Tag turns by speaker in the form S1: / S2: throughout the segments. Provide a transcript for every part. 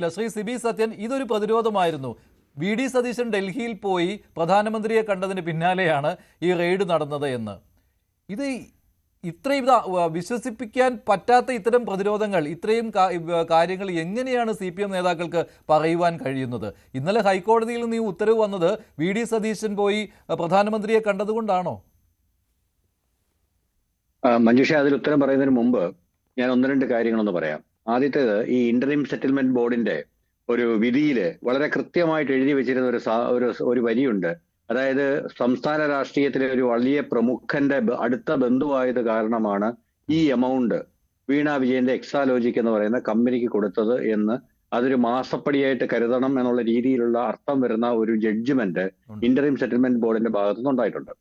S1: ഇല്ല, ശ്രീ സിബി സത്യൻ, ഇതൊരു പ്രതിരോധമായിരുന്നു. V D Satheesan ഡൽഹിയിൽ പോയി പ്രധാനമന്ത്രിയെ കണ്ടതിന് പിന്നാലെയാണ് ഈ റെയ്ഡ് നടന്നത് എന്ന്. ഇത് ഇത്രയും വിശ്വസിപ്പിക്കാൻ പറ്റാത്ത ഇത്തരം പ്രതിരോധങ്ങൾ, ഇത്രയും കാര്യങ്ങൾ എങ്ങനെയാണ് CPM നേതാക്കൾക്ക് പറയുവാൻ കഴിയുന്നത്? ഇന്നലെ ഹൈക്കോടതിയിൽ നിന്ന് ഈ ഉത്തരവ് വന്നത് വി ഡി സതീശൻ പോയി പ്രധാനമന്ത്രിയെ കണ്ടതുകൊണ്ടാണോ?
S2: മഞ്ജുഷ, അതിൽ ഉത്തരം പറയുന്നതിന് മുമ്പ് ഞാൻ ഒന്ന് രണ്ട് കാര്യങ്ങളൊന്ന് പറയാം. ആദ്യത്തേത്, ഈ ഇന്ററിം സെറ്റിൽമെന്റ് ബോർഡിന്റെ ഒരു വിധിയിൽ വളരെ കൃത്യമായിട്ട് എഴുതി വെച്ചിരുന്ന ഒരു വരിയുണ്ട്. അതായത് സംസ്ഥാന രാഷ്ട്രീയത്തിലെ ഒരു വലിയ പ്രമുഖന്റെ അടുത്ത ബന്ധുവായത് കാരണമാണ് ഈ എമൗണ്ട് വീണ വിജയന്റെ എക്സാലോജിക് എന്ന് പറയുന്ന കമ്പനിക്ക് കൊടുത്തത് എന്ന് അതൊരു മാസപ്പടിയായിട്ട് കരുതണം എന്നുള്ള രീതിയിലുള്ള അർത്ഥം വരുന്ന ഒരു ജഡ്ജ്മെന്റ് ഇന്ററിം സെറ്റിൽമെന്റ് ബോർഡിന്റെ ഭാഗത്തുനിന്ന് ഉണ്ടായിട്ടുണ്ട്.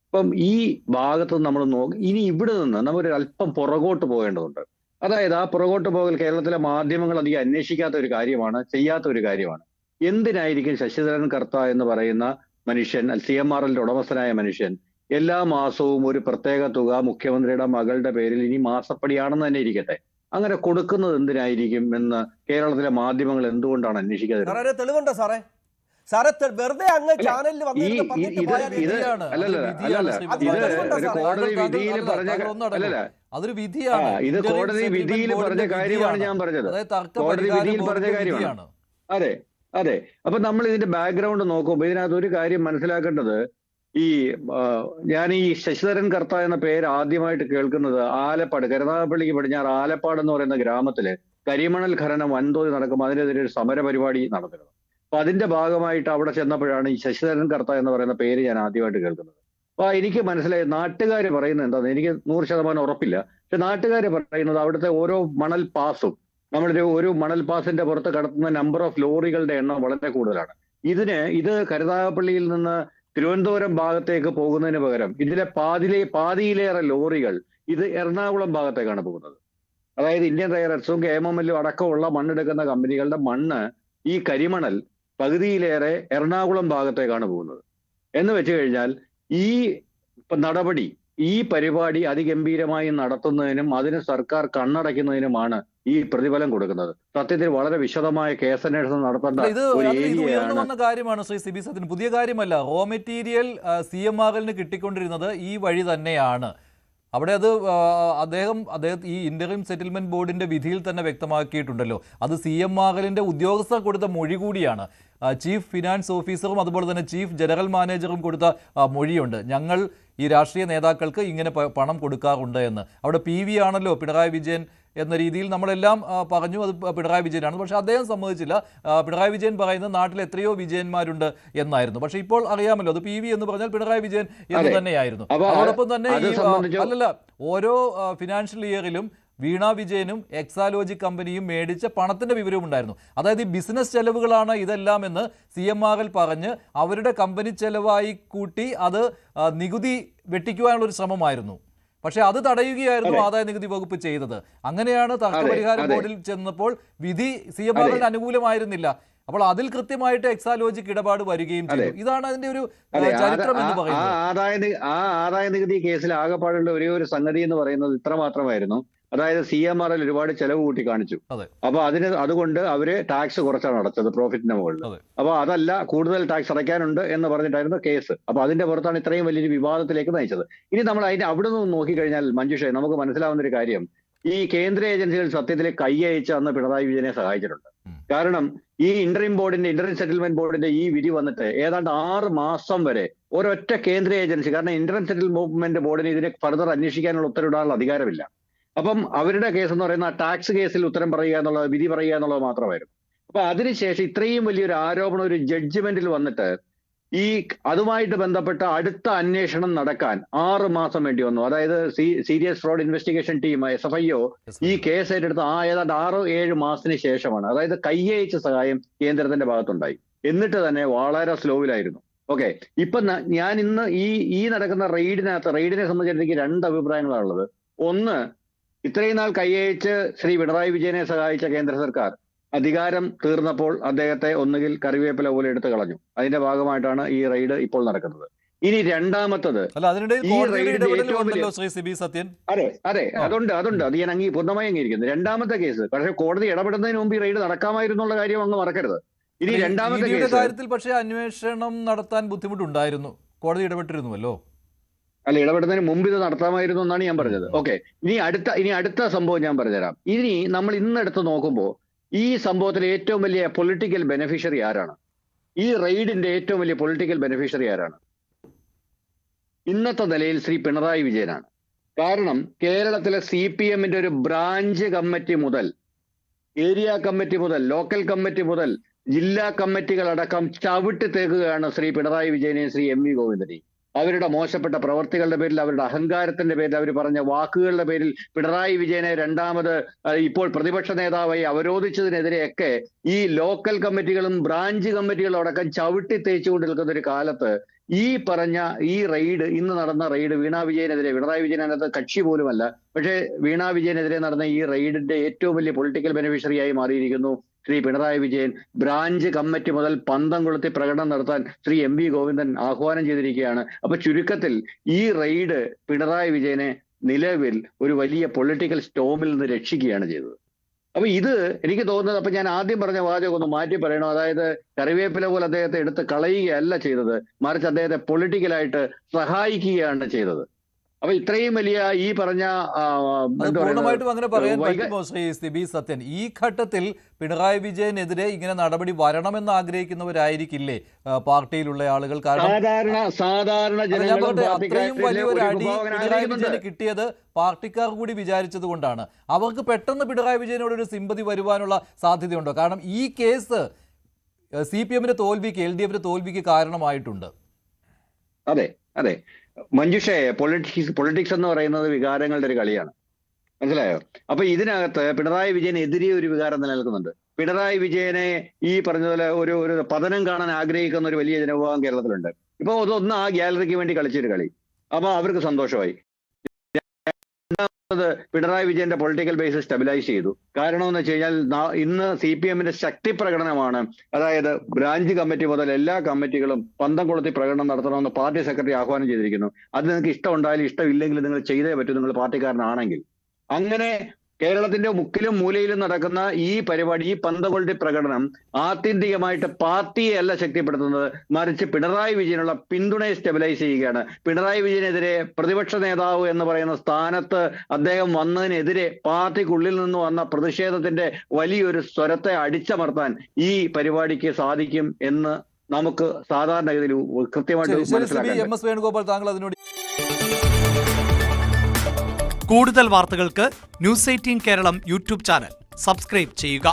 S2: അപ്പം ഈ ഭാഗത്ത് നമ്മൾ ഇനി ഇവിടെ നിന്ന് നമ്മൾ ഒരു അല്പം പുറകോട്ട് പോകേണ്ടതുണ്ട്. അതായത് ആ പുറകോട്ട് പോകൽ കേരളത്തിലെ മാധ്യമങ്ങൾ അധികം അന്വേഷിക്കാത്ത ഒരു കാര്യമാണ്, ചെയ്യാത്ത ഒരു കാര്യമാണ്. എന്തിനായിരിക്കും ശശിധരൻ കർത്ത എന്ന് പറയുന്ന മനുഷ്യൻ, CMRLന്റെ ഉടമസ്ഥനായ മനുഷ്യൻ, എല്ലാ മാസവും ഒരു പ്രത്യേക തുക മുഖ്യമന്ത്രിയുടെ മകളുടെ പേരിൽ ഇനി മാസപ്പടിയാണെന്ന് തന്നെ ഇരിക്കട്ടെ, അങ്ങനെ കൊടുക്കുന്നത് എന്തിനായിരിക്കും എന്ന് കേരളത്തിലെ മാധ്യമങ്ങൾ എന്തുകൊണ്ടാണ് അന്വേഷിക്കാതെ?
S3: തെളിവുണ്ടോ സാറേ? വെറുതെ അങ്ങ് ചാനലിൽ
S2: കോടതി വിധിയിൽ പറഞ്ഞ
S1: അതൊരു വിധിയാണ്.
S2: ഇത് കോടതി വിധിയിൽ പറഞ്ഞ കാര്യമാണ് ഞാൻ പറഞ്ഞത്. കോടതി വിധിയിൽ പറഞ്ഞ കാര്യമാണ്. അതെ അതെ. അപ്പൊ നമ്മൾ ഇതിന്റെ ബാക്ക്ഗ്രൗണ്ട് നോക്കുമ്പോൾ ഇതിനകത്ത് ഒരു കാര്യം മനസ്സിലാക്കേണ്ടത്, ഞാൻ ഈ ശശിധരൻ കർത്ത എന്ന പേര് ആദ്യമായിട്ട് കേൾക്കുന്നത് ആലപ്പാട്, കരുനാഗപ്പള്ളിക്ക് പടിഞ്ഞാറ് ആലപ്പാട് എന്ന് പറയുന്ന ഗ്രാമത്തില് കരിമണൽ ഖനനം വൻതോതിൽ നടക്കുമ്പോൾ അതിനെതിരെ ഒരു സമര പരിപാടി നടന്നിരുന്നു. അപ്പൊ അതിന്റെ ഭാഗമായിട്ട് അവിടെ ചെന്നപ്പോഴാണ് ഈ ശശിധരൻ കർത്ത എന്ന് പറയുന്ന പേര് ഞാൻ ആദ്യമായിട്ട് കേൾക്കുന്നത്. അപ്പൊ എനിക്ക് മനസ്സിലായി, നാട്ടുകാർ പറയുന്നത് എന്താണെന്ന് എനിക്ക് 100% ഉറപ്പില്ല. പക്ഷെ നാട്ടുകാർ പറയുന്നത് അവിടുത്തെ ഓരോ മണൽ പാസും, ഒരു മണൽ പാസിന്റെ പുറത്ത് കടത്തുന്ന നമ്പർ ഓഫ് ലോറികളുടെ എണ്ണം വളരെ കൂടുതലാണ്. ഇത് കരുനാഗപ്പള്ളിയിൽ നിന്ന് തിരുവനന്തപുരം ഭാഗത്തേക്ക് പോകുന്നതിന് പകരം ഇതിലെ പാതിയിലേറെ ലോറികൾ ഇത് എറണാകുളം ഭാഗത്തേക്കാണ് പോകുന്നത്. അതായത് ഇന്ത്യൻ റെയർ എർത്ത്സും KMML അടക്കമുള്ള മണ്ണെടുക്കുന്ന കമ്പനികളുടെ മണ്ണ്, ഈ കരിമണൽ പകുതിയിലേറെ എറണാകുളം ഭാഗത്തേക്കാണ് പോകുന്നത്. എന്ന് വെച്ച് കഴിഞ്ഞാൽ ഈ നടപടി, ഈ പരിപാടി അതിഗംഭീരമായി നടത്തുന്നതിനും അതിന് സർക്കാർ കണ്ണടയ്ക്കുന്നതിനുമാണ് ഈ പ്രതിഫലം കൊടുക്കുന്നത്. സത്യത്തിൽ വളരെ വിശദമായ കേസന്വേഷണം നടത്തേണ്ട ഒരു ഏരിയയാണ്.
S1: കാര്യമാണ് ശ്രീ സിബി സത്യൻ, പുതിയ കാര്യമല്ല. റോ മെറ്റീരിയൽ CMRLന് കിട്ടിക്കൊണ്ടിരുന്നത് ഈ വഴി തന്നെയാണ്. അവിടെ അദ്ദേഹം ഈ ഇന്ററിം സെറ്റിൽമെന്റ് ബോർഡിന്റെ വിധിയിൽ തന്നെ വ്യക്തമാക്കിയിട്ടുണ്ടല്ലോ. അത് CMRLന്റെ ഉദ്യോഗസ്ഥർ കൊടുത്ത മൊഴി കൂടിയാണ്. ചീഫ് ഫിനാൻസ് ഓഫീസറും അതുപോലെ തന്നെ ചീഫ് ജനറൽ മാനേജറും കൊടുത്ത മൊഴിയുണ്ട്. ഞങ്ങൾ ഈ രാഷ്ട്രീയ നേതാക്കൾക്ക് ഇങ്ങനെ പണം കൊടുക്കാറുണ്ട് എന്ന്. അവിടെ PV ആണല്ലോ പിണറായി വിജയൻ എന്ന രീതിയിൽ നമ്മളെല്ലാം പറഞ്ഞു അത് പിണറായി വിജയനാണ്. പക്ഷെ അദ്ദേഹം സമ്മതിച്ചില്ല. പിണറായി വിജയൻ പറയുന്നത് നാട്ടിൽ എത്രയോ വിജയന്മാരുണ്ട് എന്നായിരുന്നു. പക്ഷെ ഇപ്പോൾ അറിയാമല്ലോ, അത് PV എന്ന് പറഞ്ഞാൽ പിണറായി വിജയൻ എന്ന് തന്നെയായിരുന്നു. അതോടൊപ്പം തന്നെ ഓരോ ഫിനാൻഷ്യൽ ഇയറിലും വീണ വിജയനും എക്സാലോജിക് കമ്പനിയും മേടിച്ച പണത്തിന്റെ വിവരവും ഉണ്ടായിരുന്നു. അതായത് ഈ ബിസിനസ് ചെലവുകളാണ് ഇതെല്ലാം എന്ന് CMRL പറഞ്ഞ് അവരുടെ കമ്പനി ചെലവായി കൂട്ടി അത് നികുതി വെട്ടിക്കുവാനുള്ള ഒരു ശ്രമമായിരുന്നു. പക്ഷെ അത് തടയുകയായിരുന്നു ആദായ നികുതി വകുപ്പ് ചെയ്തത്. അങ്ങനെയാണ് തർക്കപരിഹാര ബോർഡിൽ ചെന്നപ്പോൾ വിധി CMRLന് അനുകൂലമായിരുന്നില്ല. അപ്പോൾ അതിൽ കൃത്യമായിട്ട് എക്സാലോജിക് ഇടപാട് വരികയും ചെയ്തു. ഇതാണ് അതിന്റെ ഒരു ചരിത്രം എന്ന് പറയുന്നത്.
S2: ആദായ നികുതി കേസിൽ ആകെപ്പാടുള്ള ഒരേ ഒരു സംഗതി എന്ന് പറയുന്നത് ഇത്ര മാത്രമായിരുന്നു. അതായത് CMRL ഒരുപാട് ചെലവ് കൂട്ടി കാണിച്ചു. അപ്പൊ അതുകൊണ്ട് അവര് ടാക്സ് കുറച്ചാണ് അടച്ചത് പ്രോഫിറ്റിന്റെ മുകളിൽ. അപ്പൊ അതല്ല, കൂടുതൽ ടാക്സ് അടയ്ക്കാനുണ്ട് എന്ന് പറഞ്ഞിട്ടായിരുന്നു കേസ്. അപ്പൊ അതിന്റെ പുറത്താണ് ഇത്രയും വലിയൊരു വിവാദത്തിലേക്ക് നയിച്ചത്. ഇനി നമ്മൾ അവിടെ നിന്ന് നോക്കിക്കഴിഞ്ഞാൽ മഞ്ജുഷ, നമുക്ക് മനസ്സിലാവുന്ന ഒരു കാര്യം, ഈ കേന്ദ്ര ഏജൻസികൾ സത്യത്തിൽ കൈയയച്ച് അന്ന് പിണറായി വിജയനെ സഹായിച്ചിട്ടുണ്ട്. കാരണം ഈ ഇന്ററിം സെറ്റിൽമെന്റ് ബോർഡിന്റെ ഈ വിധി വന്നിട്ട് ഏതാണ്ട് 6 മാസം വരെ ഒരൊറ്റ കേന്ദ്ര ഏജൻസി, കാരണം ഇന്ററിം സെറ്റിൽമെന്റ് ബോർഡിന് ഇതിനെ ഫർദർ അന്വേഷിക്കാനുള്ള ഉത്തരവിടാനുള്ള അധികാരമില്ല. അപ്പം അവരുടെ കേസ് എന്ന് പറയുന്ന ടാക്സ് കേസിൽ ഉത്തരം പറയുക എന്നുള്ളത്, വിധി പറയുക എന്നുള്ളത് മാത്രമായിരുന്നു. അപ്പൊ അതിനുശേഷം ഇത്രയും വലിയൊരു ആരോപണം ഒരു ജഡ്ജ്മെന്റിൽ വന്നിട്ട് അതുമായിട്ട് ബന്ധപ്പെട്ട അടുത്ത അന്വേഷണം നടക്കാൻ 6 മാസം വേണ്ടി വന്നു. അതായത് serious fraud investigation team SFIO ഈ കേസ് ഏറ്റെടുത്ത് ഏതാണ്ട് 6-7 മാസത്തിന് ശേഷമാണ്. അതായത് കയ്യയച്ച സഹായം കേന്ദ്രത്തിന്റെ ഭാഗത്തുണ്ടായി. എന്നിട്ട് തന്നെ വളരെ സ്ലോയിലായിരുന്നു. ഓക്കെ, ഇപ്പൊ ഞാൻ ഇന്ന് ഈ നടക്കുന്ന റെയ്ഡിനെ സംബന്ധിച്ചിട്ട് എനിക്ക് 2 അഭിപ്രായങ്ങളാണുള്ളത്. ഒന്ന്, ഇത്രയും നാൾ കൈയയച്ച് ശ്രീ പിണറായി വിജയനെ സഹായിച്ച കേന്ദ്ര സർക്കാർ അധികാരം തീർന്നപ്പോൾ അദ്ദേഹത്തെ ഒന്നുകിൽ കറിവേപ്പില പോലെ എടുത്തു കളഞ്ഞു. അതിന്റെ ഭാഗമായിട്ടാണ് ഈ റെയ്ഡ് ഇപ്പോൾ നടക്കുന്നത്. ഇനി രണ്ടാമത്തത്
S1: അല്ല, അതിനിടയിൽ
S2: ഈ
S1: കോടതിയുടെ
S2: റെയ്ഡിന്റെ
S1: ഇടപെടൽ
S2: ഏറ്റവും വലിയ
S1: ഉണ്ടല്ലോ ശ്രീ സിബി സത്യൻ.
S2: അതെ അതുണ്ട് അത് ഞാൻ പൂർണ്ണമായി അംഗീകരിക്കുന്നു. രണ്ടാമത്തെ കേസ് പക്ഷേ കോടതി ഇടപെടുന്നതിന് മുമ്പ് ഈ റെയ്ഡ് നടക്കാമായിരുന്നുള്ള കാര്യം അങ്ങ് മറക്കരുത്. ഇനി രണ്ടാമത്തെ കേസ്
S1: കാര്യത്തിൽ പക്ഷേ അന്വേഷണം നടത്താൻ ബുദ്ധിമുട്ടുണ്ടായിരുന്നു, കോടതി ഇടപെട്ടിരുന്നുവല്ലോ.
S2: അല്ല, ഇടപെടുന്നതിന് മുമ്പ് ഇത് നടത്താമായിരുന്നു എന്നാണ് ഞാൻ പറഞ്ഞത്. ഓക്കെ, ഇനി അടുത്ത സംഭവം ഞാൻ പറഞ്ഞുതരാം. ഇനി നമ്മൾ ഇന്നെടുത്ത് നോക്കുമ്പോൾ ഈ സംഭവത്തിലെ ഏറ്റവും വലിയ പൊളിറ്റിക്കൽ ബെനിഫിഷ്യറി ആരാണ്? ഈ റെയ്ഡിന്റെ ഏറ്റവും വലിയ പൊളിറ്റിക്കൽ ബെനിഫിഷ്യറി ആരാണ്? ഇന്നത്തെ നിലയിൽ ശ്രീ പിണറായി വിജയനാണ്. കാരണം കേരളത്തിലെ CPM-ന്റെ ഒരു ബ്രാഞ്ച് കമ്മിറ്റി മുതൽ ഏരിയ കമ്മിറ്റി മുതൽ ലോക്കൽ കമ്മിറ്റി മുതൽ ജില്ലാ കമ്മിറ്റികളടക്കം ചവിട്ടി തേക്കുകയാണ് ശ്രീ പിണറായി വിജയനെയും ശ്രീ MV ഗോവിന്ദനെയും. അവരുടെ മോശപ്പെട്ട പ്രവർത്തികളുടെ പേരിൽ, അവരുടെ അഹങ്കാരത്തിന്റെ പേരിൽ, അവർ പറഞ്ഞ വാക്കുകളുടെ പേരിൽ പിണറായി വിജയനെ രണ്ടാമത് ഇപ്പോൾ പ്രതിപക്ഷ നേതാവായി അവരോധിച്ചതിനെതിരെയൊക്കെ ഈ ലോക്കൽ കമ്മിറ്റികളും ബ്രാഞ്ച് കമ്മിറ്റികളും അടക്കം ചവിട്ടി തേച്ചുകൊണ്ട് നിൽക്കുന്ന ഒരു കാലത്ത് ഈ പറഞ്ഞ ഈ റെയ്ഡ്, ഇന്ന് നടന്ന റെയ്ഡ് വീണാ വിജയനെതിരെ, പിണറായി വിജയൻ അതിനകത്ത് കക്ഷി പോലുമല്ല, പക്ഷേ വീണാ വിജയനെതിരെ നടന്ന ഈ റെയ്ഡിന്റെ ഏറ്റവും വലിയ പൊളിറ്റിക്കൽ ബെനിഫിഷ്യറിയായി മാറിയിരിക്കുന്നു ശ്രീ പിണറായി വിജയൻ. ബ്രാഞ്ച് കമ്മിറ്റി മുതൽ പന്തം കൊളുത്തി പ്രകടനം നടത്താൻ ശ്രീ MV ഗോവിന്ദൻ ആഹ്വാനം ചെയ്തിരിക്കുകയാണ്. അപ്പൊ ചുരുക്കത്തിൽ ഈ റെയ്ഡ് പിണറായി വിജയനെ നിലവിൽ ഒരു വലിയ പൊളിറ്റിക്കൽ സ്റ്റോമിൽ നിന്ന് രക്ഷിക്കുകയാണ് ചെയ്തത്. അപ്പൊ ഇത് എനിക്ക് തോന്നുന്നത്, അപ്പൊ ഞാൻ ആദ്യം പറഞ്ഞ വാചകം ഒന്ന് മാറ്റി പറയണോ, അതായത് കറിവേപ്പില പോലെ അദ്ദേഹത്തെ എടുത്ത് കളയുകയല്ല ചെയ്തത്, മറിച്ച് അദ്ദേഹത്തെ പൊളിറ്റിക്കലായിട്ട് സഹായിക്കുകയാണ് ചെയ്തത്. അപ്പൊ ഇത്രയും വലിയ ഈ പറഞ്ഞ
S1: പൂർണ്ണമായിട്ടും അങ്ങനെ പറയാൻ പറ്റുമോ ശ്രീ സിബി സത്യൻ? ഈ ഘട്ടത്തിൽ പിണറായി വിജയനെതിരെ ഇങ്ങനെ നടപടി വരണമെന്ന് ആഗ്രഹിക്കുന്നവരായിരിക്കില്ലേ പാർട്ടിയിലുള്ള ആളുകൾ? കാരണം
S2: സാധാരണ
S1: അത്രയും വലിയൊരു അടി പിണറായി വിജയന് കിട്ടിയത് പാർട്ടിക്കാർ കൂടി വിചാരിച്ചത് കൊണ്ടാണ്. അവർക്ക് പെട്ടെന്ന് പിണറായി വിജയനോടൊരു സിമ്പതി വരുവാനുള്ള സാധ്യതയുണ്ടോ? കാരണം ഈ കേസ് CPM-ന്റെ തോൽവിക്ക്, LDF-ന്റെ തോൽവിക്ക് കാരണമായിട്ടുണ്ട്.
S2: അതെ മഞ്ജുഷേ, പൊളിറ്റിക്സ് എന്ന് പറയുന്നത് വികാരങ്ങളുടെ ഒരു കളിയാണ്, മനസ്സിലായോ? അപ്പൊ ഇതിനകത്ത് പിണറായി വിജയനെതിരെ ഒരു വികാരം നിലനിൽക്കുന്നുണ്ട്. പിണറായി വിജയനെ ഈ പറഞ്ഞതുപോലെ ഒരു പതനം കാണാൻ ആഗ്രഹിക്കുന്ന ഒരു വലിയ ജനവിഭാഗം കേരളത്തിലുണ്ട്. ഇപ്പൊ അതൊന്ന് ആ ഗ്യാലറിക്ക് വേണ്ടി കളിച്ചൊരു കളി, അപ്പൊ അവർക്ക് സന്തോഷമായി. പിണറായി വിജയന്റെ പൊളിറ്റിക്കൽ ബേസ് സ്റ്റെബിലൈസ് ചെയ്തു. കാരണം എന്ന് വെച്ച് കഴിഞ്ഞാൽ ഇന്ന് CPM-ന്റെ ശക്തി പ്രകടനമാണ്. അതായത് ബ്രാഞ്ച് കമ്മിറ്റി മുതൽ എല്ലാ കമ്മിറ്റികളും പന്തം കൊളുത്തി പ്രകടനം നടത്തണമെന്ന് പാർട്ടി സെക്രട്ടറി ആഹ്വാനം ചെയ്തിരിക്കുന്നു. അത് നിങ്ങൾക്ക് ഇഷ്ടം ഉണ്ടായാലും ഇഷ്ടമില്ലെങ്കിലും നിങ്ങൾ ചെയ്തേ പറ്റൂ, നിങ്ങൾ പാർട്ടിക്കാരനാണെങ്കിൽ. അങ്ങനെ കേരളത്തിന്റെ മുക്കിലും മൂലയിലും നടക്കുന്ന ഈ പരിപാടി, ഈ പന്തം കൊളുത്തി പ്രകടനം ആത്യന്തികമായിട്ട് പാർട്ടിയെ അല്ല ശക്തിപ്പെടുത്തുന്നത്, മറിച്ച് പിണറായി വിജയനുള്ള പിന്തുണയെ സ്റ്റെബിലൈസ് ചെയ്യുകയാണ്. പിണറായി വിജയനെതിരെ പ്രതിപക്ഷ നേതാവ് എന്ന് പറയുന്ന സ്ഥാനത്ത് അദ്ദേഹം വന്നതിനെതിരെ പാർട്ടിക്കുള്ളിൽ നിന്ന് വന്ന പ്രതിഷേധത്തിന്റെ വലിയൊരു സ്വരത്തെ അടിച്ചമർത്താൻ ഈ പരിപാടിക്ക് സാധിക്കും എന്ന് നമുക്ക് സാധാരണഗതിയിൽ കൃത്യമായിട്ട് മനസ്സിലാക്കാം.
S1: MS വേണുഗോപാൽ, താങ്കൾ അതിനോട്
S4: കൂടുതൽ വാർത്തകൾക്ക് news 18 Keralam YouTube channel subscribe ചെയ്യുക.